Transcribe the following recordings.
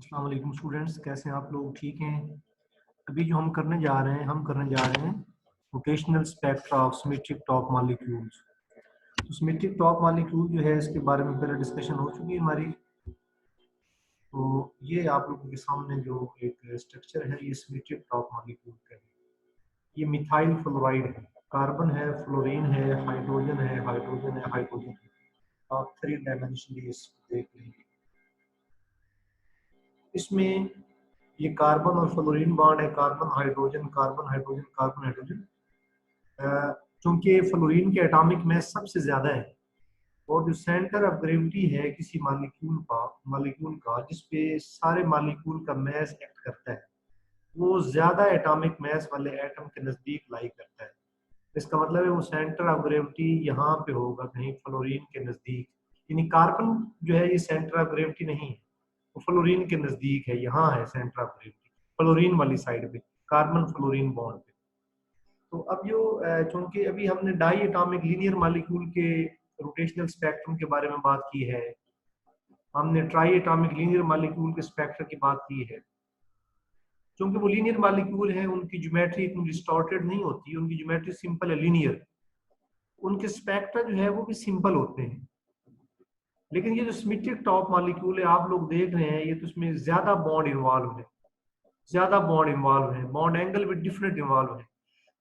अस्सलाम वालेकुम स्टूडेंट्स, कैसे हैं आप लोग? ठीक हैं? अभी जो हम करने जा रहे हैं rotational spectra of symmetric top molecules. तो सिमेट्रिक टॉप मॉलिक्यूल जो है इसके बारे में पहले डिस्कशन हो चुकी है हमारी। तो ये आप लोगों के सामने जो एक स्ट्रक्चर है ये सिमेट्रिक टॉप मॉलिक्यूल का है। ये मिथाइल फ्लोराइड है, कार्बन है, फ्लोरीन है, हाइड्रोजन है, हाइड्रोजन है। आप 3 डायमेंशनली इसको देख लेंगे। इसमें ये कार्बन और फ्लोरीन बॉन्ड है, carbon hydrogen, carbon hydrogen, carbon hydrogen. चूंकि फ्लोरीन के एटॉमिक मास सबसे ज्यादा है और जो सेंटर ऑफ ग्रेविटी है किसी मॉलिक्यूल का जिसपे सारे मॉलिक्यूल का मास एक्ट करता है, वो ज्यादा एटॉमिक मास वाले एटम के नजदीक लाई करता है। इसका मतलब है वो सेंटर ऑफ ग्रेविटी यहाँ पे होगा कहीं फ्लोरीन के नजदीक। यानी कार्बन जो है ये सेंटर ऑफ ग्रेविटी नहीं है, वो फ्लोरीन के नजदीक है, यहाँ है सेंटर ऑफ ग्रेविटी फ्लोरीन वाली साइड पे, कार्बन फ्लोरीन बॉन्ड पे। तो अब जो चूंकि अभी हमने डाई एटॉमिक लीनियर मॉलिक्यूल के रोटेशनल स्पेक्ट्रम के बारे में बात की है, हमने ट्राई एटॉमिक लीनियर मॉलिक्यूल के स्पेक्ट्रम की बात की है। क्योंकि वो लीनियर मॉलिक्यूल है, उनकी ज्योमेट्री इतनी डिस्टॉर्टेड नहीं होती, उनकी ज्योमेट्री सिंपल है, लीनियर। उनके स्पेक्ट्रा जो है वो भी सिंपल होते हैं। लेकिन ये जो सिमेट्रिक टॉप मॉलिक्यूल है आप लोग देख रहे हैं, ये तो इसमें ज्यादा बॉन्ड इन्वॉल्व है, बॉन्ड एंगल भी डिफरेंट इन्वॉल्व है।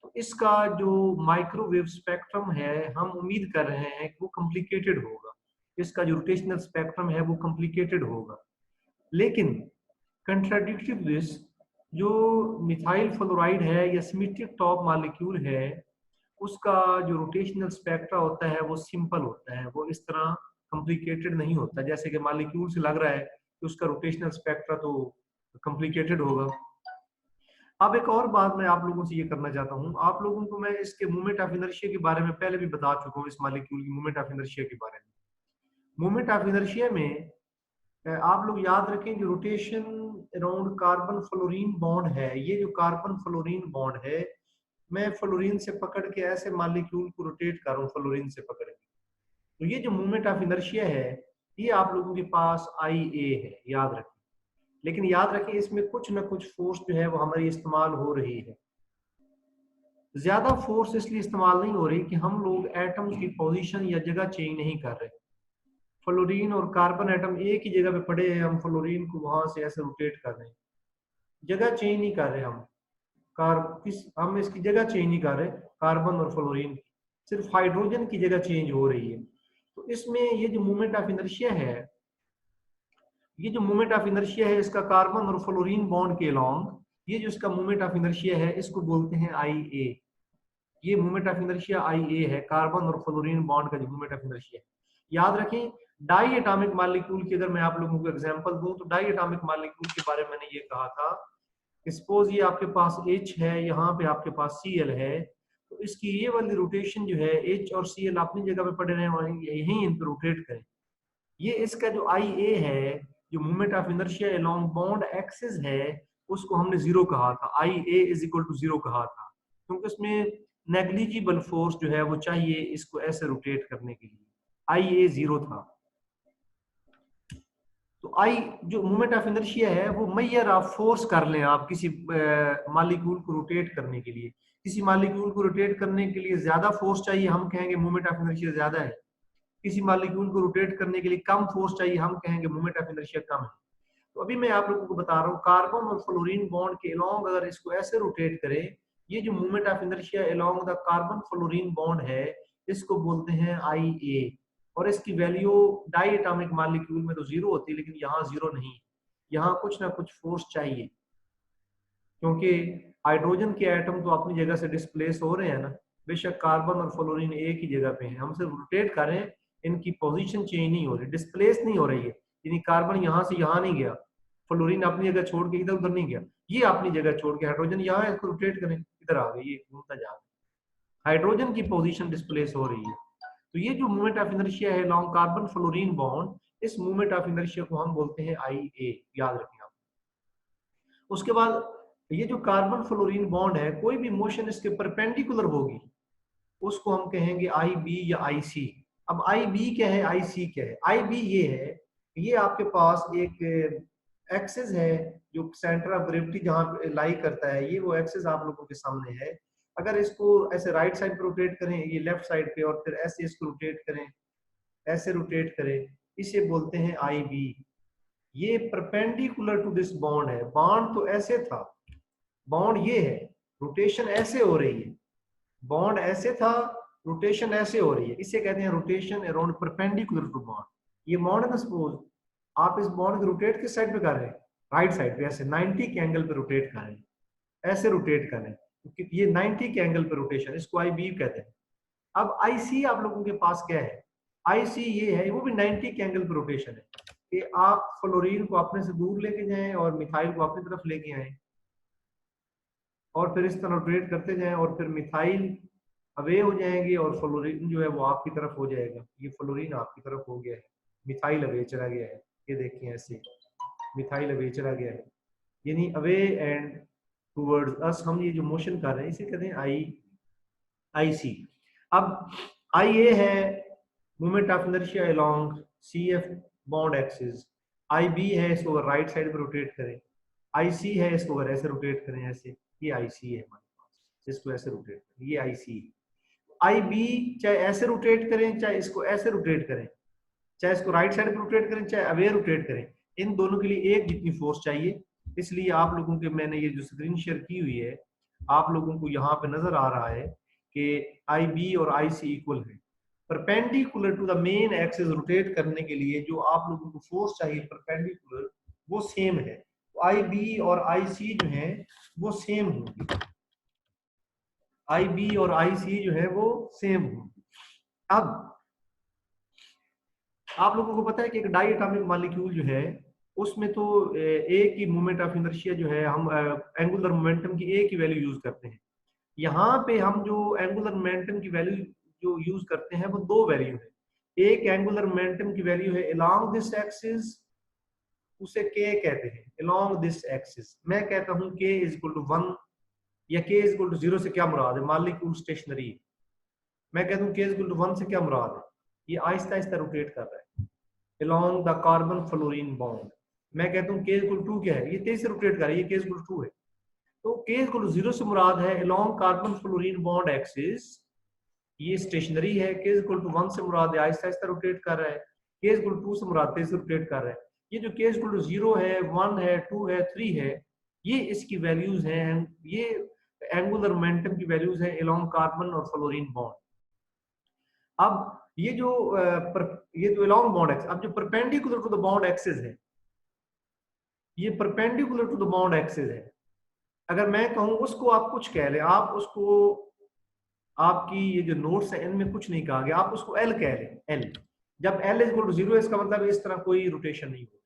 तो इसका जो माइक्रोवेव स्पेक्ट्रम है हम उम्मीद कर रहे हैं कि वो कॉम्प्लिकेटेड होगा, इसका जो रोटेशनल स्पेक्ट्रम है वो कॉम्प्लिकेटेड होगा। लेकिन कंट्राडिक्टरी टू दिस, जो मिथाइल फ्लोराइड है या सिमेट्रिक टॉप मॉलिक्यूल है, उसका जो रोटेशनल स्पेक्ट्रा होता है वो सिंपल होता है, वो इस तरह कॉम्प्लिकेटेड नहीं होता जैसे कि मॉलिक्यूल से लग रहा है कि उसका रोटेशनल स्पेक्ट्रा तो कॉम्प्लिकेटेड होगा। अब एक और बात मैं आप लोगों से ये करना चाहता हूँ, आप लोगों को मैं इसके मोमेंट ऑफ इनर्शिया के बारे में पहले भी बता चुका हूँ, इस मॉलिक्यूल की मोमेंट ऑफ इनर्शिया के बारे में। मोमेंट ऑफ इनर्शिया में आप लोग याद रखें जो rotation around carbon fluorine bond है, ये जो कार्बन फ्लोरीन बॉन्ड है, मैं फ्लोरीन से पकड़ के ऐसे मॉलिक्यूल को रोटेट कर रहा हूँ फ्लोरीन से पकड़ के। तो ये जो मोमेंट ऑफ इनर्शिया है ये आप लोगों के पास आई ए है, याद रखें। लेकिन याद रखें इसमें कुछ ना कुछ फोर्स जो है वो हमारी इस्तेमाल हो रही है। ज्यादा फोर्स इसलिए इस्तेमाल नहीं हो रही कि हम लोग एटम्स की पोजीशन या जगह चेंज नहीं कर रहे। फ्लोरीन और कार्बन एटम एक ही जगह पे पड़े हैं, हम फ्लोरीन को वहां से ऐसे रोटेट कर रहे हैं, जगह चेंज नहीं कर रहे हम इसकी जगह चेंज नहीं कर रहे कार्बन और फ्लोरीन की, सिर्फ हाइड्रोजन की जगह चेंज हो रही है। तो इसमें ये जो मोमेंट ऑफ इनर्शिया है, इसका कार्बन और फ्लोरीन बॉन्ड के अलोंग ये जो इसका मोमेंट ऑफ इनर्शिया है इसको बोलते हैं आई ए। ये moment of inertia I A है, कार्बन और फ्लोरीन बॉन्ड का जो मोमेंट ऑफ इनर्शिया है। याद रखें डाई एटॉमिक मॉलिक्यूल की अगर मैं आप लोगों को एग्जांपल दूं तो डाई एटॉमिक मॉलिक्यूल के बारे में मैंने ये कहा था, सपोज ये आपके पास H है, यहाँ पे आपके पास Cl है, तो इसकी ये वाली रोटेशन जो है H और Cl अपनी जगह पे पड़े रहे और यहीं इन पे रोटेट करें। ये इसका जो आई ए है, जो moment of inertia along bond axis है, उसको हमने जीरो कहा था, आई ए इज इक्वल टू जीरो कहा था, क्योंकि उसमें नेग्लिजिबल फोर्स जो है वो चाहिए इसको ऐसे रोटेट करने के लिए, आई ए जीरो था। तो आई जो मोमेंट ऑफ इनर्शिया है वो मैयर आप फोर्स कर लें आप किसी मॉलिक्यूल को रोटेट करने के लिए, किसी मॉलिक्यूल को रोटेट करने के लिए ज्यादा फोर्स चाहिए, हम कहेंगे मोमेंट ऑफ इनर्शिया ज्यादा है। किसी मॉलिक्यूल को रोटेट करने के लिए कम फोर्स चाहिए, हम कहेंगे मोमेंट ऑफ इनर्शिया कम है। तो अभी मैं आप लोगों को बता रहा हूँ कार्बन और फ्लोरीन बॉन्ड के अलोंग अगर इसको ऐसे रोटेट करें, ये जो moment of inertia along the carbon fluorine bond है इसको बोलते हैं आई ए। और इसकी वैल्यू डाई एटॉमिक मॉलिक्यूल में तो जीरो होती है, लेकिन यहाँ जीरो नहीं, यहाँ कुछ ना कुछ फोर्स चाहिए, क्योंकि हाइड्रोजन के एटम तो अपनी जगह से डिस्प्लेस हो रहे हैं ना, बेशक कार्बन और फ्लोरीन एक ही जगह पे हैं, हम सिर्फ रोटेट कर रहे हैं, इनकी पोजीशन चेंज नहीं हो रही, डिस्प्लेस नहीं हो रही है। यानी कार्बन यहाँ से यहाँ नहीं गया, फ्लोरीन अपनी जगह छोड़ के इधर उधर नहीं गया, ये अपनी जगह छोड़ के हाइड्रोजन यहाँ इसको रोटेट करें इधर आ गए, ये घूमता जा रहा है, हाइड्रोजन की पोजीशन डिस्प्लेस हो रही है। तो ये जो मूवमेंट ऑफ इनर्शिया है लॉन्ग कार्बन फ्लोरीन बॉन्ड, इस मूवमेंट ऑफ इनर्शिया को हम बोलते हैं आई ए, याद रखें आप। उसके बाद ये जो कार्बन फ्लोरीन बॉन्ड है, कोई भी मोशन इसके परपेंडिकुलर होगी उसको हम कहेंगे आई बी या आई सी। अब आई बी क्या है, आई सी क्या है? आई बी ये है, ये आपके पास एक एक्सिस है जो सेंटर ऑफ ग्रेविटी जहां लाई करता है, ये वो एक्सिस आप लोगों के सामने है। अगर इसको ऐसे राइट साइड पे रोटेट करें, ये लेफ्ट साइड पे, और फिर ऐसे इसको रोटेट करें, ऐसे रोटेट करें, इसे बोलते हैं आई बी। ये परपेंडिकुलर टू दिस बॉन्ड है। बॉन्ड तो ऐसे था, बॉन्ड ये है, रोटेशन ऐसे हो रही है, बॉन्ड ऐसे था, रोटेशन ऐसे हो रही है, इसे कहते हैं rotation around perpendicular to bond. ये बॉन्ड है ना, सपोज आप इस बॉन्ड को रोटेट किस साइड पे कर रहे हैं, राइट साइड पे, ऐसे 90 के एंगल पे रोटेट कर रहे हैं, ऐसे रोटेट कर रहे हैं, क्योंकि ये 90 के एंगल पे रोटेशन, इसको आई बी कहते हैं। अब आई सी आप लोगों के पास क्या है, आई सी ये है, वो भी 90 के एंगल पे रोटेशन है, कि आप फ्लोरीन को अपने से दूर लेके जाएं और मिथाइल को अपनी तरफ लेके आए, और फिर इस तरह रोटेट करते जाएं, और फिर मिथाइल अवे हो जाएंगे और फ्लोरीन जो है वो आपकी तरफ हो जाएगा। ये फ्लोरीन आपकी तरफ हो गया है, मिथाइल अवे चला गया है, ये देखिए ऐसे मिथाइल अवे चला गया है, यानी अवे एंड टूवर्ड्स अस हम ये जो मोशन कर रहे हैं इसे कहते हैं आई सी। अब आई ए है moment of inertia along C F bond axis, I B है इसको अगर राइट साइड पे रोटेट करें, आई सी है इसको अगर ऐसे रोटेट करें, ऐसे, ये आई सी है हमारे पास, इसको ऐसे रोटेट करें, ये आई सी। आई बी चाहे ऐसे रोटेट करें, चाहे इसको ऐसे रोटेट करें, चाहे इसको राइट साइड पे रोटेट करें, चाहे अवे रोटेट करें, इन दोनों के लिए एक जितनी फोर्स चाहिए। इसलिए आप लोगों के, मैंने ये जो स्क्रीन शेयर की हुई है, आप लोगों को यहाँ पे नजर आ रहा है कि आई बी और आई सी इक्वल है। Perpendicular to the main axis rotate करने के लिए जो आप लोगों को फोर्स चाहिए परपेंडिकुलर, वो सेम है। आई बी और आई सी जो है वो सेम होगी, आई बी और आई सी जो है वो सेम होगी। अब आप लोगों को पता है कि एक डाई एटॉमिक मॉलिक्यूल जो है उसमें तो एक ही मोमेंट ऑफ इनर्शिया जो है, हम एंगुलर मोमेंटम की एक ही वैल्यू यूज करते हैं। यहाँ पे हम जो एंगुलर मोमेंटम की वैल्यू जो यूज करते हैं वो दो वैल्यू है। एक एंगुलर मोमेंटम की वैल्यू है अलोंग दिस एक्सिस, उसे के कहते हैं, अलोंग दिस एक्सिस। मैं कहता हूँ के इज इक्वल टू 1 या के इज इक्वल टू 0 से क्या मुराद है, मॉलिक्यूल स्टेशनरी। मैं कहता हूँ के इज इक्वल टू 1 से क्या मुराद है, ये आहिस्ता आहिस्ता रोटेट कर रहा है along the carbon fluorine bond। मैं कहता हूँ k इक्वल 2 क्या है, ये तेज से रोटेट कर रही है, k इक्वल 2 है, तो k इक्वल 0 से मुराद है along carbon fluorine bond axis, ये स्टेशनरी है। k इक्वल 1 से मुराद है आहिस्ता आहिस्ता रोटेट कर रहा है, k इक्वल 2 से मुराद तेज से रोटेट कर रहा है। ये जो k इक्वल 0 है, 1 है, 2 है, 3 है, ये इसकी वैल्यूज हैं, ये एंगुलर मोमेंटम की वैल्यूज है along कार्बन और फ्लोरीन बॉन्ड। अब ये जो अलोंग बॉन्ड एक्सिस, अब जो perpendicular to the bond axis है, ये perpendicular to the bond axis है। अगर मैं कहूं उसको आप कुछ कह लें, आप उसको, आपकी ये जो नोट्स है इनमें कुछ नहीं कहा गया, आप उसको एल कह लें, एल। जब एल इज इक्वल टू 0 इसका मतलब इस तरह कोई रोटेशन नहीं हो,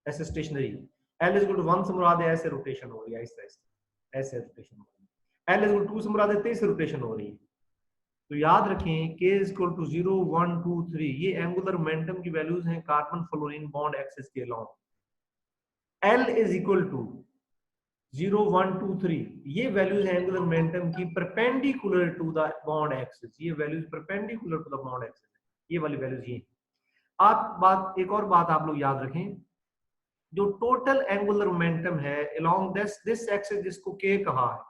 ऐसे stationary. L is equal to 1 से मुराद है ऐसे रोटेशन हो रही है, आहिस्ता आहिस्ता ऐसे रोटेशन हो रही है। एल इज इक्वल टू 2 से मुराद है तेज से रोटेशन हो रही है। तो याद रखें k इज इक्वल टू 0, 1, 2, 3, ये एंगुलर मोमेंटम की वैल्यूज हैं कार्बन फ्लोरीन बॉन्ड एक्सिस के along. L is equal to 0, 1, 2, 3, ये वैल्यूज हैं एंगुलर मोमेंटम की perpendicular to the bond axis, ये values perpendicular to the bond axis, ये वाली वैल्यूज ये। आप बात, एक और बात आप लोग याद रखें, जो टोटल एंगुलर मोमेंटम है अलोंग दिस एक्सिस जिसको k कहा है,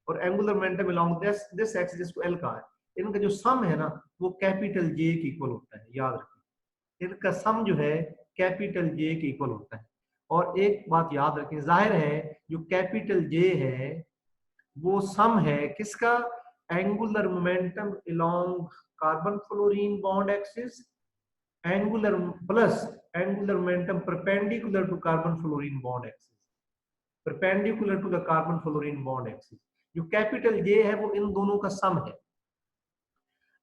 और angular momentum along this axis जिसको l कहा है, इनका जो सम है ना वो कैपिटल J के इक्वल होता है। याद रखें, इनका सम जो है कैपिटल J के इक्वल होता है। और एक बात याद रखें, जाहिर है जो कैपिटल J है वो सम है किसका, angular momentum along carbon fluorine bond axis, angular plus angular momentum perpendicular to carbon fluorine bond axis, perpendicular to the carbon fluorine bond axis. जो कैपिटल J है वो इन दोनों का सम है।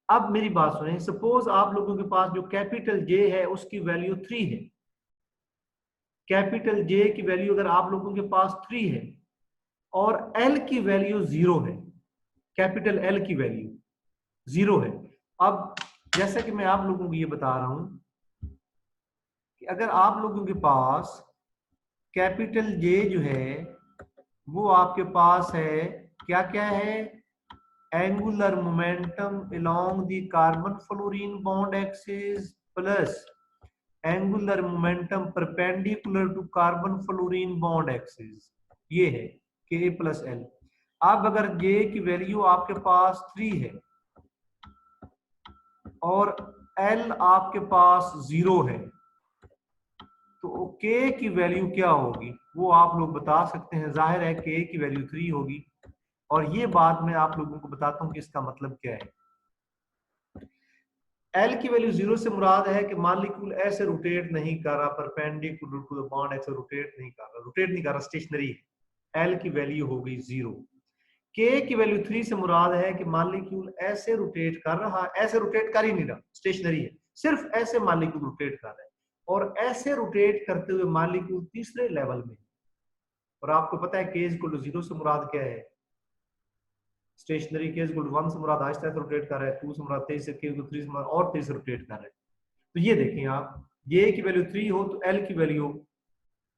अब मेरी बात सुने, सपोज आप लोगों के पास जो कैपिटल J है उसकी वैल्यू 3 है, कैपिटल J की वैल्यू अगर आप लोगों के पास 3 है और L की वैल्यू 0 है, कैपिटल L की वैल्यू 0 है। अब जैसा कि मैं आप लोगों को ये बता रहा हूं कि अगर आप लोगों के पास कैपिटल J जो है वो आपके पास है, क्या क्या है, angular momentum along the carbon fluorine bond axis plus angular momentum perpendicular to carbon fluorine bond axis, ये है K प्लस L। अब अगर J की वैल्यू आपके पास 3 है और L आपके पास 0 है, तो K की वैल्यू क्या होगी वो आप लोग बता सकते हैं। जाहिर है K की वैल्यू 3 होगी, और ये बात मैं आप लोगों को बताता हूं कि इसका मतलब क्या है। L की वैल्यू 0 से मुराद है कि मॉलिक्यूल ऐसे रोटेट नहीं कर रहा, परपेंडिकुलर टू द बॉन्ड ऐसे रोटेट नहीं कर रहा, स्टेशनरी है। L की वैल्यू हो गई 0। K की वैल्यू 3 से मुराद है कि मॉलिक्यूल ऐसे रोटेट कर रहा, ऐसे रोटेट कर ही नहीं रहा, स्टेशनरी है, सिर्फ ऐसे मॉलिक्यूल रोटेट कर रहा है, और ऐसे रोटेट करते हुए मॉलिक्यूल तीसरे लेवल में। और आपको पता है K इक्वल टू 0 से मुराद क्या है, स्टेशनरी। K इक्वल टू 1 से मुराद आहिस्ता आहिस्ता रोटेट कर रहा है, 2 से मुराद तेज से, K इक्वल टू 3 से मुराद और तेज से रोटेट कर रहा है। तो ये देखें आप, J की वैल्यू 3 हो तो L की वैल्यू,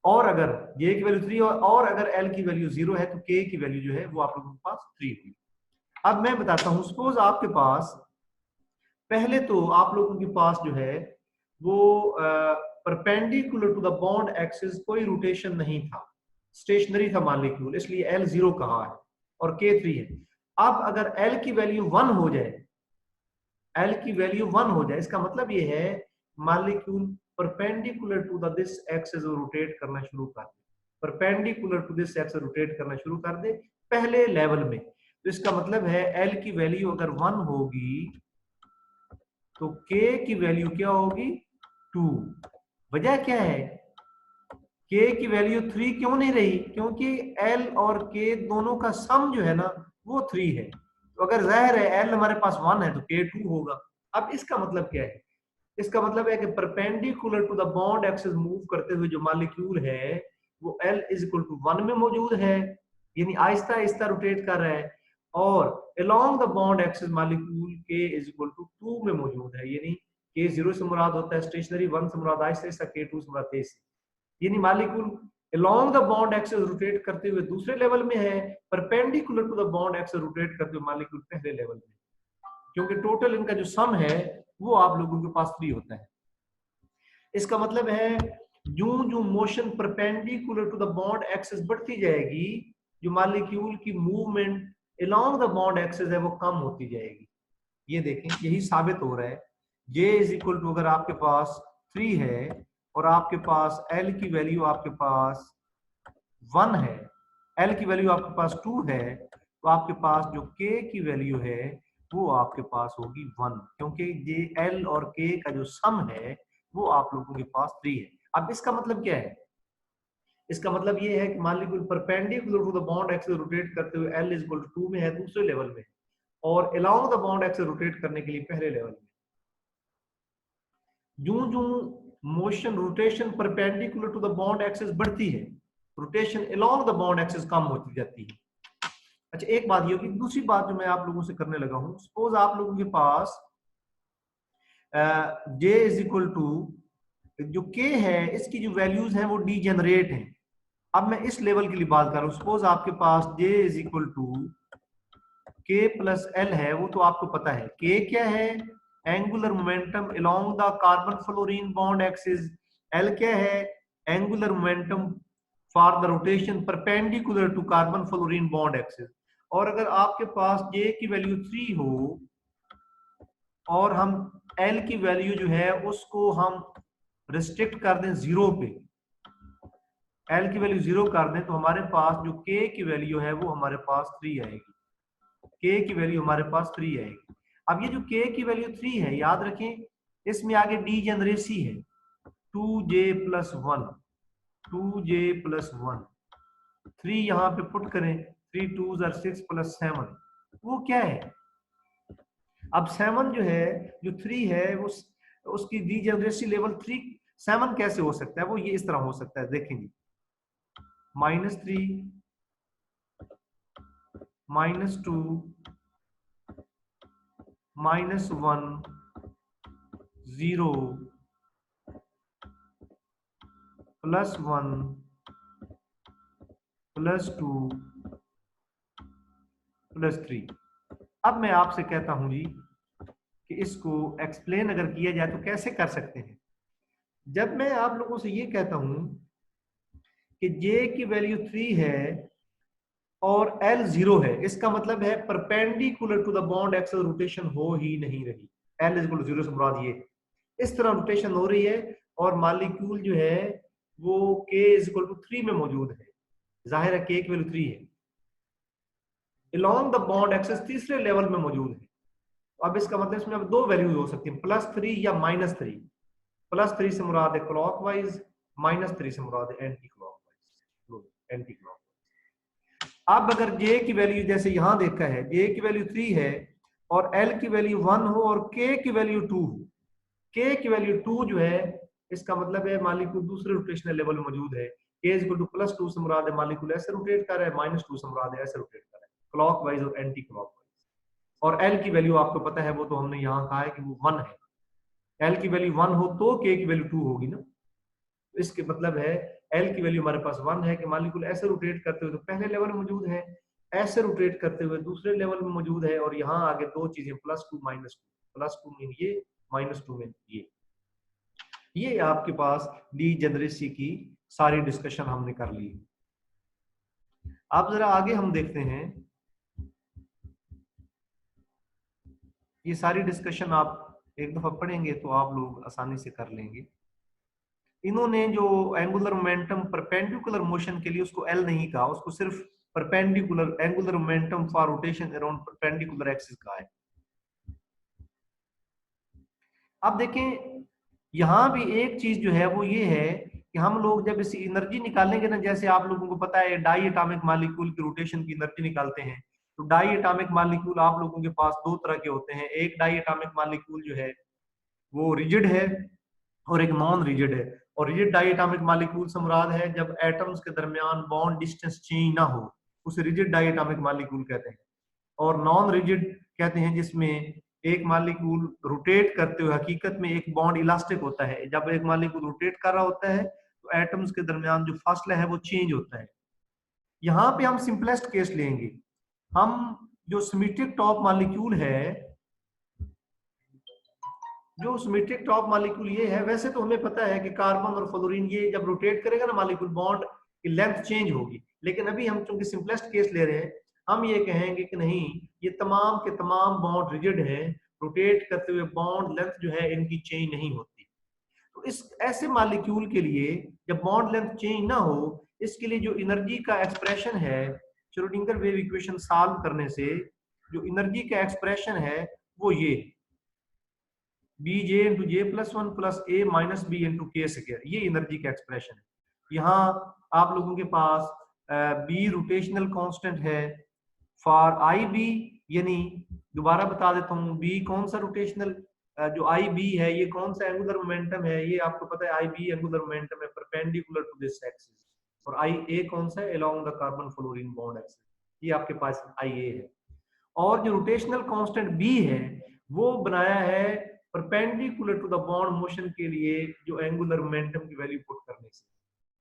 और अगर J की वैल्यू 3 और अगर L की वैल्यू 0 है तो K की वैल्यू जो है वो आप लोगों के पास 3 हुई। अब मैं बताता हूं, सपोज आपके पास, पहले तो आप लोगों के पास जो है वो perpendicular to the bond axis कोई रोटेशन नहीं था, स्टेशनरी था मॉलिक्यूल, इसलिए L 0 कहा है और K 3 है। अब अगर L की वैल्यू 1 हो जाए, L की वैल्यू 1 हो जाए, इसका मतलब ये है molecule perpendicular to the this axis rotate करना शुरू कर दे, perpendicular to this axis rotate करना शुरू कर दे पहले लेवल में। तो इसका मतलब है L की वैल्यू अगर 1 होगी तो K की वैल्यू क्या होगी, 2। वजह क्या है, K की वैल्यू 3 क्यों नहीं रही, क्योंकि L और K दोनों का सम जो है ना वो 3 है। तो अगर जाहिर है L हमारे पास 1 है तो K 2 होगा। अब इसका मतलब क्या है, इसका मतलब है कि perpendicular to the bond axis move करते हुए जो मॉलिक्यूल है वो L इज इक्वल टू 1 में मौजूद है, यानी आहिस्ता आहिस्ता रोटेट कर रहा है, और along the bond axis molecule K is equal to 2 में मौजूद है, यानी K 0 से मुराद होता है स्टेशनरी, 1 से मुराद आहिस्ता आहिस्ता, K 2 से मुराद तेज, यानी molecule along the bond axis rotate करते हुए दूसरे लेवल में है, perpendicular to the bond axis rotate करते हुए मॉलिक्यूल पहले लेवल में, क्योंकि टोटल इनका जो सम है वो आप लोगों के पास 3 होता है। इसका मतलब है यूं जो motion perpendicular to the bond axis बढ़ती जाएगी, जो मॉलिक्यूल की movement along the bond axis है वो कम होती जाएगी। ये देखें, यही साबित हो रहा है। J इज इक्वल टू अगर आपके पास 3 है और आपके पास L की वैल्यू आपके पास 1 है, L की वैल्यू आपके पास 2 है, तो आपके पास जो K की वैल्यू है वो आपके पास होगी 1, क्योंकि ये L और K का जो सम है वो आप लोगों के पास 3 है। अब इसका मतलब क्या है, इसका मतलब ये है कि molecule perpendicular to the bond axis rotate करते हुए L इज इक्वल टू 2 में है, दूसरे लेवल में, और along the bond axis rotate करने के लिए पहले लेवल में। यूं जो motion rotation perpendicular to the bond axis बढ़ती है, rotation along the bond axis कम होती जाती है। अच्छा, एक बात ये होगी। दूसरी बात जो मैं आप लोगों से करने लगा हूं, सपोज आप लोगों के पास J इज इक्वल टू जो K है इसकी जो वैल्यूज हैं वो डीजेनरेट हैं। अब मैं इस लेवल के लिए बात कर रहा हूं, सपोज आपके पास J is equal to K plus L है, वो तो आपको पता है। K क्या है, angular momentum along the carbon fluorine bond axis. L क्या है, angular momentum for the rotation perpendicular to carbon fluorine bond axis. और अगर आपके पास J की वैल्यू 3 हो और हम L की वैल्यू जो है उसको हम रिस्ट्रिक्ट कर दें 0 पे, L की वैल्यू 0 कर दें, तो हमारे पास जो K की वैल्यू है वो हमारे पास 3 आएगी। K की वैल्यू हमारे पास 3 आएगी। अब ये जो K की वैल्यू 3 है, याद रखें इसमें आगे डीजेनरेसी है, 2J प्लस 1, 2J प्लस 1, 3 यहाँ पे पुट करें, 3 2s are 6 प्लस 7, वो क्या है। अब 7 जो है, जो 3 है वो उसकी डीजेनरेसी लेवल 3 7 कैसे हो सकता है, वो ये इस तरह हो सकता है, देखेंगे -3 -2 -1 0 +1 +2 +3। अब मैं आपसे कहता हूं जी कि इसको एक्सप्लेन अगर किया जाए तो कैसे कर सकते हैं। जब मैं आप लोगों से ये कहता हूं कि J की वैल्यू 3 है और L 0 है, इसका मतलब है perpendicular to the bond axis rotation हो ही नहीं रही। L इक्वल टू 0 से मुराद ये इस तरह रोटेशन हो रही है और मॉलिक्यूल जो है वो K इज इक्वल टू 3 में मौजूद है। जाहिर है K की वैल्यू 3 है, अलोंग द बॉन्ड एक्सिस तीसरे लेवल में मौजूद है। अब इसका मतलब इसमें अब दो वैल्यूज हो सकती हैं, +3 या -3। +3 से मुराद है क्लॉकवाइज, -3 से मुराद है एंटी क्लॉकवाइज, एंटी क्लॉकवाइज। अब अगर J की वैल्यू जैसे यहां देखा है, J की वैल्यू 3 है और L की वैल्यू 1 हो और K की वैल्यू 2 हो, K की वैल्यू 2 जो है इसका मतलब है मॉलिक्यूल दूसरे रोटेशनल लेवल में मौजूद है। K इज इक्वल टू +2 से मुराद है मॉलिक्यूल ऐसे रोटेट कर रहा है, -2 से मुराद है ऐसे रोटेट कर रहा है, क्लॉकवाइज और एंटी क्लॉकवाइज। और L की वैल्यू आपको पता है, वो तो हमने यहाँ कहा है कि वो 1 है। L की वैल्यू 1 हो तो K की वैल्यू 2 होगी ना। इसके मतलब है L की वैल्यू हमारे पास 1 है कि मॉलिक्यूल ऐसे रोटेट करते हुए तो पहले लेवल में मौजूद है, ऐसे रोटेट करते हुए दूसरे लेवल में मौजूद है, और यहाँ आगे दो चीजें +2 -2, +2 मीन ये, -2 मीन ये आपके पास डीजेनरेसी की सारी डिस्कशन हमने कर ली। अब जरा आगे हम देखते हैं, ये सारी डिस्कशन आप एक दफा पढ़ेंगे तो आप लोग आसानी से कर लेंगे। इन्होंने जो एंगुलर मोमेंटम परपेंडिकुलर मोशन के लिए उसको एल नहीं कहा, उसको सिर्फ perpendicular angular momentum for rotation around perpendicular axis कहा है। अब देखें यहां भी एक चीज जो है वो ये है कि हम लोग जब इसी एनर्जी निकालेंगे ना, जैसे आप लोगों को पता है डाई एटॉमिक मॉलिक्यूल की रोटेशन की एनर्जी निकालते हैं, तो डाई एटॉमिक मॉलिक्यूल आप लोगों के पास दो तरह के होते हैं। एक डाई एटॉमिक मॉलिक्यूल जो है वो रिजिड है और एक नॉन रिजिड है। और रिजिड डायटोमिक मॉलिक्यूल से मुराद है जब एटम्स के दरमियान बॉन्ड डिस्टेंस चेंज ना हो, उसे रिजिड डायटोमिक मॉलिक्यूल कहते हैं। और नॉन रिजिड कहते हैं जिसमें एक मॉलिक्यूल रोटेट करते हुए हकीकत में एक बॉन्ड इलास्टिक होता है। जब एक मॉलिक्यूल रोटेट कर रहा होता है तो एटम्स के दरमियान जो फासला है वो चेंज होता है। यहाँ पे हम सिंपलेस्ट केस लेंगे, हम जो सिमेट्रिक टॉप मॉलिक्यूल है, जो सिमेट्रिक टॉप मॉलिक्यूल ये है, वैसे तो हमें पता है कि कार्बन और फ्लोरीन ये जब रोटेट करेगा ना मॉलिक्यूल, बॉन्ड की लेंथ चेंज होगी। लेकिन अभी हम चूंकि सिंपलेस्ट केस ले रहे हैं, हम ये कहेंगे कि नहीं, ये तमाम के तमाम बॉन्ड रिजिड हैं, रोटेट करते हुए बॉन्ड लेंथ जो है इनकी चेंज नहीं होती। तो इस ऐसे मॉलिक्यूल के लिए जब बॉन्ड लेंथ चेंज ना हो, इसके लिए जो एनर्जी का एक्सप्रेशन है श्रोडिंगर वेव इक्वेशन सॉल्व करने से जो एनर्जी का एक्सप्रेशन है वो ये bj इंटू जे प्लस वन प्लस ए माइनस बी इंटू के स्क्वायर, ये एनर्जी का एक्सप्रेशन है। यहाँ आप लोगों के पास बी रोटेशनल कांस्टेंट है फॉर आई बी, यानी दोबारा बता देता हूँ, बी कौन सा रोटेशनल जो आई बी है ये कौन सा एंगुलर मोमेंटम है, ये आपको पता है आई बी एंगुलर मोमेंटम है परपेंडिकुलर टू दिस एक्सिस। और आई ए कौन सा है, along the carbon fluorine bond axis, ये आपके पास आई ए है। और जो रोटेशनल कांस्टेंट बी है वो बनाया है perpendicular to the bond motion के लिए जो एंगुलर मोमेंटम की वैल्यू पुट करने से।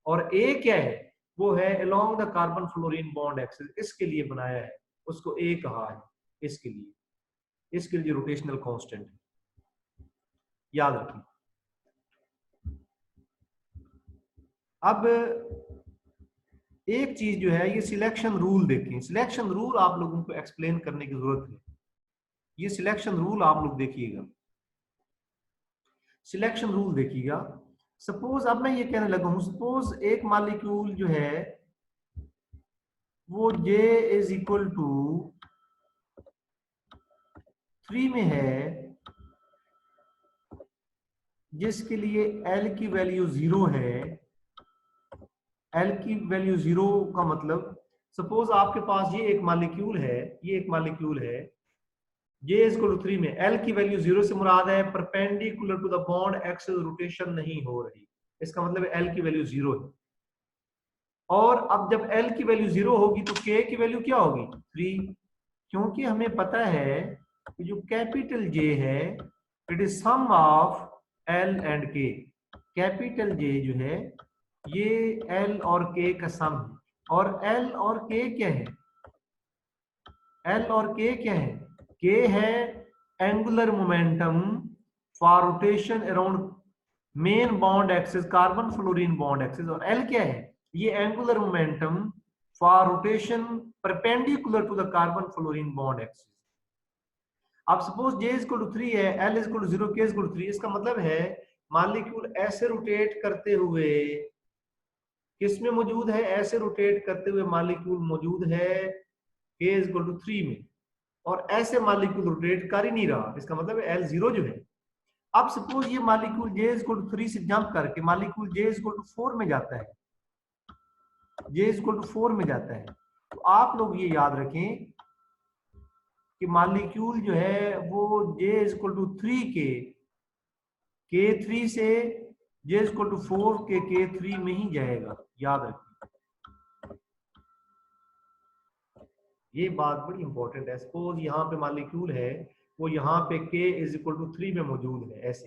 और ए क्या है, वो है along the carbon fluorine bond axis, इसके लिए बनाया है, उसको ए कहा है। इसके लिए रोटेशनल कांस्टेंट है, याद रखिए। अब एक चीज जो है ये सिलेक्शन रूल देखें, सिलेक्शन रूल आप लोगों को एक्सप्लेन करने की जरूरत है। ये सिलेक्शन रूल आप लोग देखिएगा, सिलेक्शन रूल देखिएगा। सपोज अब मैं ये कहने लगा हूं, सपोज एक मॉलिक्यूल जो है वो J इज इक्वल टू 3 में है, जिसके लिए L की वैल्यू 0 है। L की वैल्यू 0 का मतलब, सपोज आपके पास ये एक मॉलिक्यूल है, ये एक मॉलिक्यूल है J इज इक्वल टू 3 में, L की वैल्यू 0 से मुराद है perpendicular to the bond axis rotation नहीं हो रही, इसका मतलब है L की वैल्यू 0 है। और अब जब L की वैल्यू 0 होगी तो K की वैल्यू क्या होगी, 3, क्योंकि हमें पता है कि जो कैपिटल J है it is sum of L and K। Capital J जो है ये L और K का सम है। और L और K क्या है, L और K क्या है, K है angular momentum for rotation around main bond axis carbon fluorine bond axis, और एल क्या है, ये angular momentum for rotation perpendicular to the carbon fluorine bond axis. अब सपोज J इक्वल टू 3 है, L equal to 0, K equal to 3, इसका मतलब है molecule ऐसे रोटेट करते हुए किसमें मौजूद है, ऐसे रोटेट करते हुए मॉलिक्यूल मौजूद है K इक्वल टू 3 में, और ऐसे मॉलिक्यूल रोटेट कर ही नहीं रहा, इसका मतलब है L0 जो है। अब सपोज ये मॉलिक्यूल J इक्वल टू 3 से जंप करके मॉलिक्यूल J इक्वल टू 4 में जाता है, J इक्वल टू 4 में जाता है, तो आप लोग ये याद रखें कि मॉलिक्यूल जो है वो J इक्वल टू 3 के K3 से J इक्वल टू 4 के K3 में ही जाएगा, याद रखिए ये बात बड़ी इंपॉर्टेंट है। सपोज यहाँ पे मॉलिक्यूल है वो यहाँ पे K इज इक्वल टू 3 में मौजूद है, ऐसे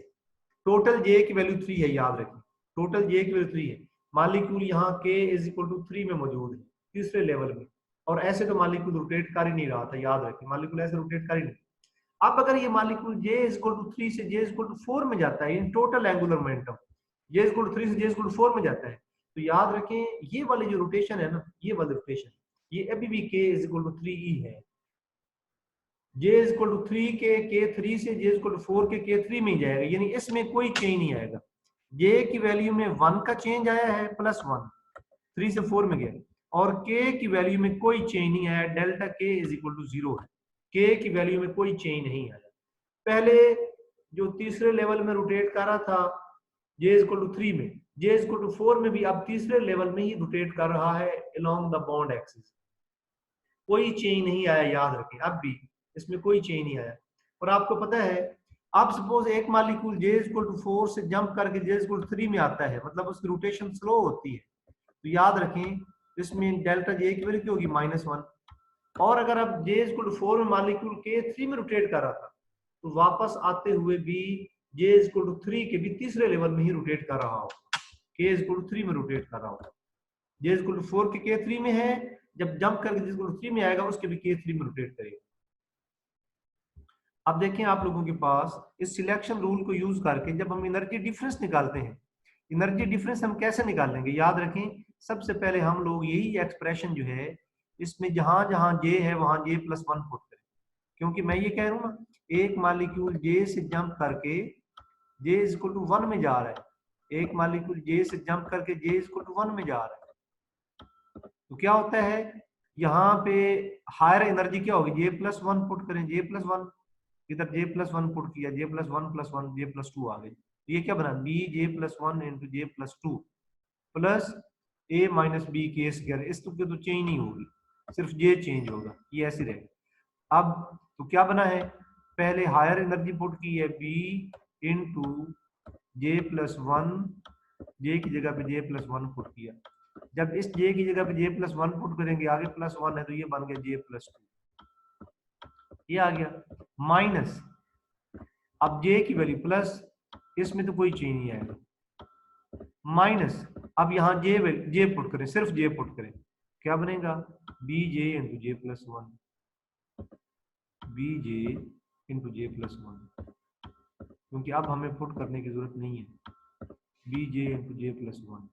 टोटल J की वैल्यू 3 है, याद रखिए टोटल J की वैल्यू 3 है, मॉलिक्यूल यहाँ K इज इक्वल टू 3 में मौजूद है तीसरे लेवल में, और ऐसे तो मॉलिक्यूल रोटेट कर ही नहीं रहा था, याद रखिए मॉलिक्यूल ऐसे रोटेट कर ही नहीं। अब अगर ये मॉलिक्यूल J इक्वल टू 3 से J इक्वल टू 4 में जाता है in total angular momentum, J equal to 3 से J इक्वल टू 4 में जाता है, तो याद रखें ये वाली जो रोटेशन है ना, ये वाली रोटेशन ये अभी भी K इक्वल टू 3E है। J इक्वल टू 3 के K3 से J इक्वल टू 4 के K3 में ही जाएगा, यानी इसमें कोई चेंज नहीं आएगा। J की वैल्यू में 1 का चेंज आया है +1, 3 से 4 में गया, और K की वैल्यू में कोई चेंज नहीं आया, delta K is equal to 0 है, K की वैल्यू में कोई चेंज नहीं आया। पहले जो तीसरे लेवल में रोटेट कर रहा था J इक्वल टू 3 में, J इक्वल टू 4 में भी अब तीसरे लेवल में ही रोटेट कर रहा है अलोंग द बॉन्ड एक्सिस, कोई चेंज नहीं आया, याद रखें अब भी इसमें कोई चेंज नहीं आया। और आपको पता है अब सपोज एक मॉलिक्यूल J इक्वल टू 4 से जंप करके J इक्वल टू 3 में आता है, मतलब उसकी रोटेशन स्लो होती है, तो याद रखें इसमें डेल्टा J की वैल्यू क्या होगी -1। और अगर अब J इक्वल टू 4 में मॉलिक्यूल K3 में रोटेट कर रहा था, तो वापस आते हुए भी J इक्वल टू 3 के भी तीसरे लेवल में ही रोटेट कर रहा हो, K इक्वल टू 3 में रोटेट कर रहा होगा, J इक्वल टू 4 के K3 में है, जब जंप करके J इक्वल टू 3 में आएगा उसके भी K3 में रोटेट करेगा। अब देखें आप लोगों के पास इस सिलेक्शन रूल को यूज करके जब हम एनर्जी डिफरेंस निकालते हैं, एनर्जी डिफरेंस हम कैसे निकालेंगे, याद रखें सबसे पहले हम लोग यही एक्सप्रेशन जो है इसमें जहां जहां J है वहां J+1 पुट करें, क्योंकि मैं ये कह रहा हूं ना एक मॉलिक्यूल J से जंप करके J इक्वल टू 1 में जा रहा है, एक मॉलिक्यूल J से जंप करके J इक्वल टू 1 में जा रहा है, तो क्या होता है यहाँ पे हायर एनर्जी क्या होगी, J+1 पुट करें, J+1 इधर J+1 पुट किया, J+1+1 J+2 आ गई, ये क्या बना BJ+1 into J+2 plus A minus B के स्क्वायर, इस तो चेंज नहीं होगी, सिर्फ J चेंज होगा, ये ऐसे रहेगा। अब तो क्या बना है, पहले हायर एनर्जी पुट की है B इंटू J+1, J की जगह पे J+1 पुट किया, जब इस J की जगह पे J+1 पुट करेंगे आगे +1 है तो ये बन गया J+2, ये आ गया माइनस, अब J की वैल्यू प्लस, इसमें तो कोई चेंज नहीं आएगा, माइनस, अब यहाँ J पुट करें, सिर्फ J पुट करें, क्या बनेगा BJ into J+1, BJ into J+1, क्योंकि अब हमें पुट करने की जरूरत नहीं है, BJ इंटू J+1,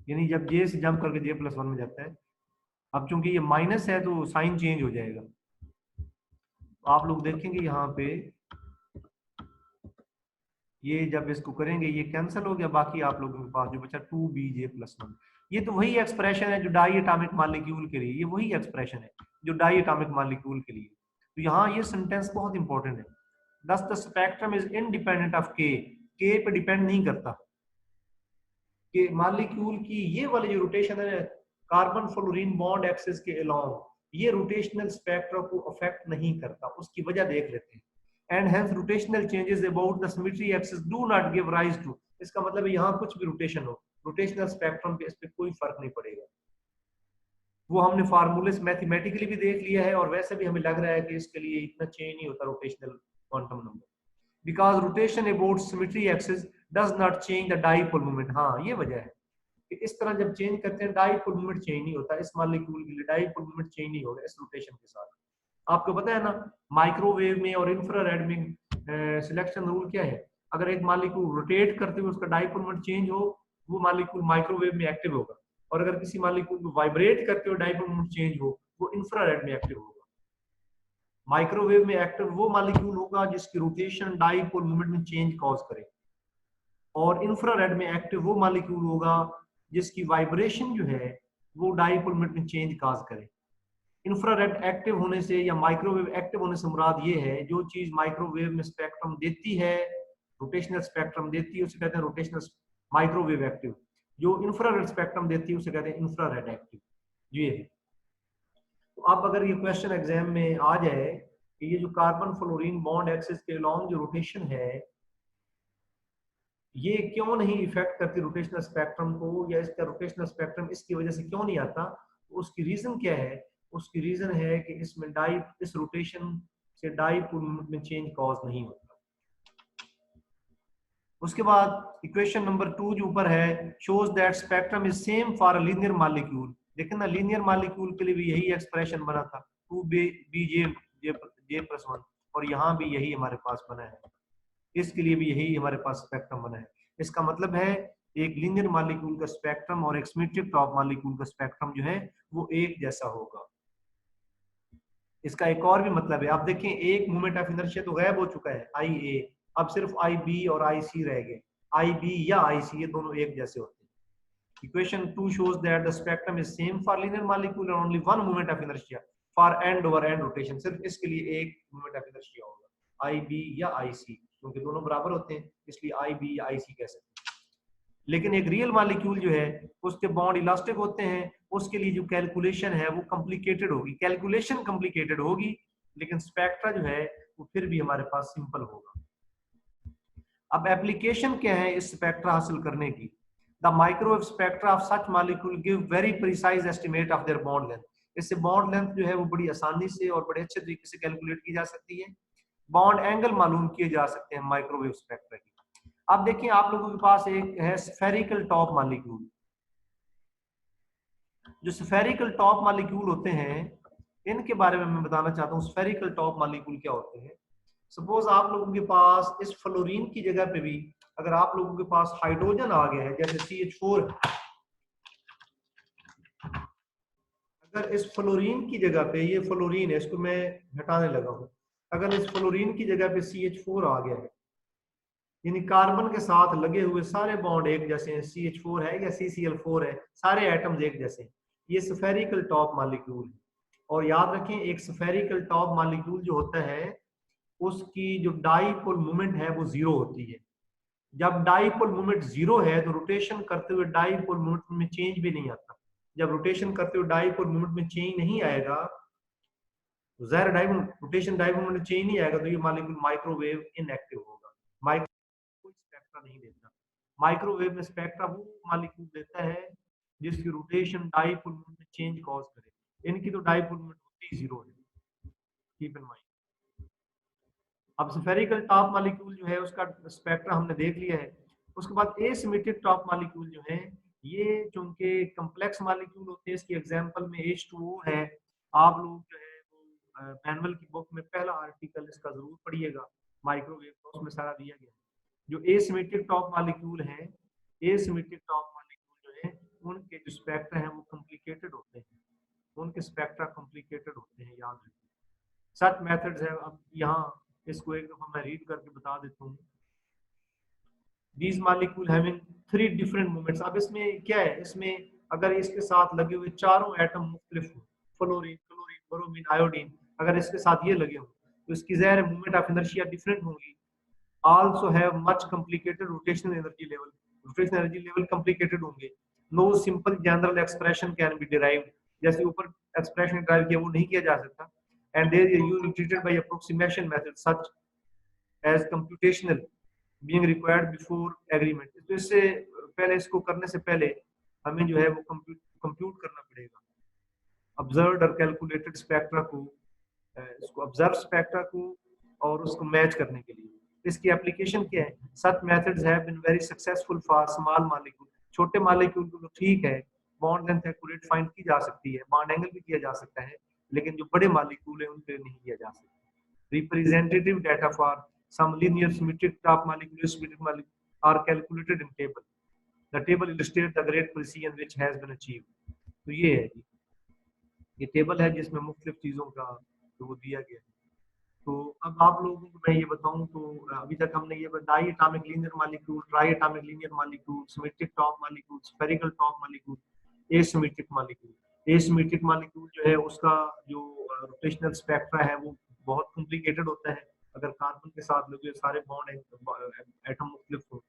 यानी जब J से जंप करके J+1 में जाता है, अब चूंकि ये माइनस है तो साइन चेंज हो जाएगा, तो आप लोग देखेंगे यहाँ पे ये जब इसको करेंगे ये कैंसिल हो गया, बाकी आप लोगों के पास जो बचा 2BJ+1, ये तो वही एक्सप्रेशन है जो डाई एटॉमिक मॉलिक्यूल के लिए, ये वही एक्सप्रेशन है जो डाई एटॉमिक मॉलिक्यूल के लिए। तो यहाँ ये सेंटेंस बहुत इंपॉर्टेंट है, दस the spectrum is independent of के पे डिपेंड नहीं करता, कि मॉलिक्यूल की ये वाली जो रोटेशन है कार्बन फ्लोरीन बॉन्ड एक्सिस के अलोंग, ये रोटेशनल स्पेक्ट्रम को अफेक्ट नहीं करता, उसकी वजह देख लेते हैं। And hence rotational changes about the symmetry axis do not give rise to, इसका मतलब है यहाँ कुछ भी रोटेशन हो रोटेशनल स्पेक्ट्रम पे इस पे कोई फर्क नहीं पड़ेगा। वो हमने फार्मूले से मैथमेटिकली भी देख लिया है और वैसे भी हमें लग रहा है कि इसके लिए इतना चेंज नहीं होता rotational quantum number, because rotation about symmetry axis does not change the dipole moment. हाँ ये वजह है कि इस तरह जब चेंज करते हैं डाइपोल मोमेंट चेंज नहीं होता, इस मॉलिक्यूल के लिए डाइपोल मोमेंट चेंज नहीं होगा इस रोटेशन के साथ। आपको पता है ना माइक्रोवेव में और इंफ्रारेड में सिलेक्शन रूल क्या है, अगर एक मॉलिक्यूल रोटेट करते हुए उसका डाइपोल मोमेंट चेंज हो, वो मॉलिक्यूल माइक्रोवेव में एक्टिव होगा। और अगर किसी मॉलिक्यूल को वाइब्रेट करते हुए डाइपोल मोमेंट चेंज हो, वो इंफ्रारेड में एक्टिव होगा। माइक्रोवेव में एक्टिव वो मॉलिक्यूल होगा जिसकी रोटेशन डाइपोल मोमेंट में चेंज कॉज करे, और इंफ्रारेड में एक्टिव वो मॉलिक्यूल होगा जिसकी वाइब्रेशन जो है वो डाइपोल मोमेंट में चेंज कॉज करे। इंफ्रारेड एक्टिव होने से या माइक्रोवेव एक्टिव होने से मुराद ये है, जो चीज माइक्रोवेव में स्पेक्ट्रम देती है, रोटेशनल स्पेक्ट्रम देती है, उसे कहते हैं रोटेशनल माइक्रोवेव एक्टिव। जो इंफ्रारेड स्पेक्ट्रम देती है उसे कहते हैं इंफ्रारेड एक्टिव। ये है। तो अब अगर ये क्वेश्चन एग्जाम में आ जाए कि ये जो कार्बन फ्लोरीन बॉन्ड एक्सिस के लॉन्ग जो रोटेशन है, ये क्यों नहीं इफेक्ट करती रोटेशनल स्पेक्ट्रम को, या इसका रोटेशनल स्पेक्ट्रम इसकी वजह से क्यों नहीं आता, तो उसकी रीजन क्या है? उसकी रीजन है कि इसमें इस रोटेशन से डाइपोल मोमेंट में चेंज कॉज नहीं होता। उसके बाद इक्वेशन नंबर 2 जो ऊपर है, shows that spectrum is same for a linear molecule. देखिए ना, लीनियर मॉलिक्यूल के लिए भी यही एक्सप्रेशन बना था, 2bj+1, और यहाँ भी यही हमारे पास बना है, इसके लिए भी यही हमारे पास स्पेक्ट्रम बना है। इसका मतलब है एक लीनियर मॉलिक्यूल का स्पेक्ट्रम और एक सिमेट्रिक टॉप मॉलिक्यूल का स्पेक्ट्रम जो है वो एक जैसा होगा। इसका एक और भी मतलब है, आप देखें एक मोमेंट ऑफ इनर्शिया तो गायब हो चुका है IA, अब सिर्फ IB और IC रह गए। IB या IC ये दोनों एक जैसे होते हैं। Equation 2 shows that the spectrum is same for linear molecule and only one moment of inertia for end over end rotation। सिर्फ इसके लिए एक मोमेंट ऑफ इनर्शिया होगा, IB या IC, क्योंकि दोनों बराबर होते हैं इसलिए IB या IC कह सकते हैं। लेकिन एक रियल मॉलिक्यूल जो है उसके बॉन्ड इलास्टिक होते हैं, उसके लिए जो कैलकुलेशन है वो कॉम्प्लिकेटेड होगी, कैलकुलेशन कॉम्प्लिकेटेड होगी, लेकिन स्पेक्ट्रा जो है वो फिर भी हमारे पास सिंपल होगा। अब एप्लीकेशन क्या है इस स्पेक्ट्रा हासिल करने की? The microwave spectra of such molecule give very precise estimate of their bond length. इससे बॉन्ड लेंथ जो है वो बड़ी आसानी से और बड़े अच्छे तरीके से कैलकुलेट की जा सकती है। बॉन्ड एंगल मालूम किए जा सकते हैं माइक्रोवेव स्पेक्ट्रा की। अब देखिए, आप लोगों के पास एक है स्फेरिकल टॉप मॉलिक्यूल। जो स्फेरिकल टॉप मॉलिक्यूल होते हैं इनके बारे में मैं बताना चाहता हूँ। स्फेरिकल टॉप मॉलिक्यूल क्या होते हैं? सपोज आप लोगों के पास इस फ्लोरीन की जगह पे भी अगर आप लोगों के पास हाइड्रोजन आ गया है, जैसे CH4, अगर इस फ्लोरीन की जगह पे, ये फ्लोरीन है इसको मैं हटाने लगा हूं, अगर इस फ्लोरीन की जगह पे CH4 आ गया है, यानी कार्बन के साथ लगे हुए सारे बॉन्ड एक जैसे हैं, CH4 है या CCl4 है, सारे एटम्स एक जैसे हैं, ये स्फेरिकल टॉप मॉलिक्यूल है। और याद रखें, एक स्फेरिकल टॉप मॉलिक्यूल जो होता है उसकी जो डाइपोल मोमेंट है वो जीरो होती है। जब डाइपोल मोमेंट जीरो है तो रोटेशन करते हुए डाइपोल मोमेंट में चेंज भी नहीं आता। जब रोटेशन करते हुए डाइपोल मोमेंट में चेंज नहीं आएगा, तो ज़ाहिर dipole rotation dipole moment change नहीं आएगा, तो ये मॉलिक्यूल माइक्रोवेव इनएक्टिव होगा। माइक्रो कोई स्पेक्ट्रा नहीं देता। माइक्रोवेव में स्पेक्ट्रा वो मॉलिक्यूल देता है जिसकी रोटेशन डाइपोल मोमेंट में चेंज कॉज करे। इनकी तो डाइपोल मोमेंट होती ही जीरो है, कीप इन माइंड। अब स्फेरिकल टॉप मॉलिक्यूल जो है उसका स्पेक्ट्रा हमने देख लिया है। उसके बाद एसिमेट्रिक टॉप मॉलिक्यूल जो है, ये चूंकि कॉम्प्लेक्स मॉलिक्यूल होते हैं, इसकी एग्जांपल में H2O है। आप लोग जो है वो मैनुअल की बुक में पहला आर्टिकल इसका जरूर पढ़िएगा, माइक्रोवेव का, उसमें सारा दिया गया है। जो एसिमेट्रिक टॉप मॉलिक्यूल है, एसिमेट्रिक टॉप मॉलिक्यूल जो है उनके जो स्पेक्ट्रा है वो कॉम्प्लिकेटेड होते हैं, उनके स्पेक्ट्रा कॉम्प्लिकेटेड होते हैं, याद रखिए। सच मेथड्स है। अब यहाँ इसको एक दफा मैं रीड करके बता देता हूँ। These molecule having 3 different moments। अब इसमें क्या है, इसमें अगर इसके साथ लगे हुए चारों एटम मुख्तलिफ हो, फ्लोरीन, क्लोरीन, ब्रोमीन, आयोडीन, अगर इसके साथ ये लगे हो तो इसकी ज़ाहिर मूवमेंट ऑफ इनर्शिया डिफरेंट होगी। Also have much complicated rotational energy level। rotational energy level complicated होंगे। No simple general expression can be derived। जैसे ऊपर एक्सप्रेशन ड्राइव किया वो नहीं किया जा सकता। And they are usually treated by approximation method such as computational being required before agreement। तो इससे पहले, इसको करने से पहले हमें जो है वो कंप्यूट करना पड़ेगा ऑब्जर्व्ड और कैलकुलेटेड स्पेक्ट्रा को, इसको ऑब्जर्व स्पेक्ट्रा को और उसको मैच करने के लिए। इसकी एप्लीकेशन क्या है? Such methods have been very successful for small molecule. छोटे मॉलिक्यूल को तो ठीक है, बॉन्ड लेंथ एक्यूरेट फाइंड की जा सकती है, बॉन्ड एंगल भी किया जा सकता है, लेकिन जो बड़े मॉलिक्यूल है उन पे नहीं किया जा सकता। Representative data for Some linear symmetric top molecule symmetric molecule are calculated in table. The table illustrates the great precision which has been achieved. तो ये है जी, ये टेबल है जिसमें मुख्तलिफ चीजों का तो वो दिया गया है। तो अब आप लोगों को मैं ये बताऊं तो अभी तक हमने ये diatomic linear molecule, triatomic linear molecule, symmetric top molecule, spherical top molecule, asymmetric molecule. Asymmetric molecule जो है उसका जो रोटेशनल स्पेक्ट्रा है वो बहुत कॉम्प्लिकेटेड होता है। अगर कार्बन के साथ लोग सारे बॉन्ड एटम मुख्तलिफ हो।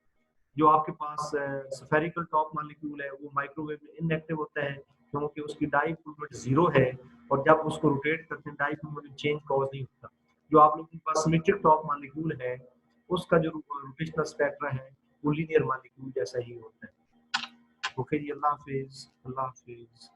जो आपके पास स्फेरिकल टॉप मॉलिक्यूल है वो माइक्रोवेव में इनएक्टिव होता है क्योंकि उसकी डाइपोल मोमेंट 0 है और जब उसको रोटेट करते हैं डाइपोल मोमेंट चेंज कॉज नहीं होता। जो आप लोगों के पास सिमेट्रिक टॉप मॉलिक्यूल है उसका जो रोटेशनल स्पेक्ट्रा है वो लीनियर मॉलिक्यूल जैसा ही होता है। ओके जी, अल्लाह हाफिज, अल्लाह हाफिज।